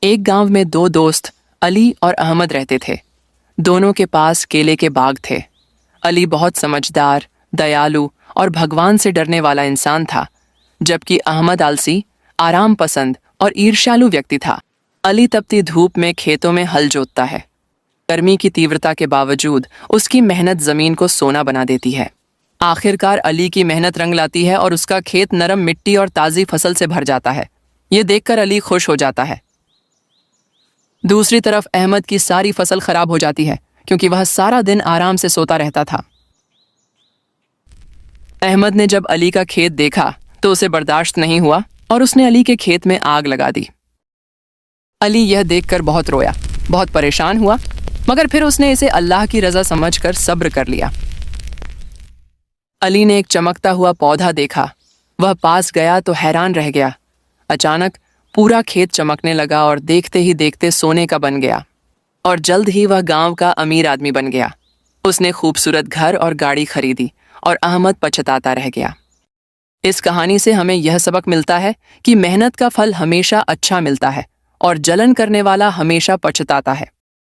एक गांव में दो दोस्त अली और अहमद रहते थे। दोनों के पास केले के बाग थे। अली बहुत समझदार, दयालु और भगवान से डरने वाला इंसान था, जबकि अहमद आलसी, आराम पसंद और ईर्ष्यालु व्यक्ति था। अली तपती धूप में खेतों में हल जोतता है। गर्मी की तीव्रता के बावजूद उसकी मेहनत जमीन को सोना बना देती है। आखिरकार अली की मेहनत रंग लाती है और उसका खेत नरम मिट्टी और ताज़ी फसल से भर जाता है। ये देखकर अली खुश हो जाता है। दूसरी तरफ अहमद की सारी फसल खराब हो जाती है, क्योंकि वह सारा दिन आराम से सोता रहता था। अहमद ने जब अली का खेत देखा तो उसे बर्दाश्त नहीं हुआ और उसने अली के खेत में आग लगा दी। अली यह देखकर बहुत रोया, बहुत परेशान हुआ, मगर फिर उसने इसे अल्लाह की रजा समझकर सब्र कर लिया। अली ने एक चमकता हुआ पौधा देखा। वह पास गया तो हैरान रह गया। अचानक पूरा खेत चमकने लगा और देखते ही देखते सोने का बन गया, और जल्द ही वह गांव का अमीर आदमी बन गया। उसने खूबसूरत घर और गाड़ी खरीदी और अहमद पछताता रह गया। इस कहानी से हमें यह सबक मिलता है कि मेहनत का फल हमेशा अच्छा मिलता है और जलन करने वाला हमेशा पछताता है।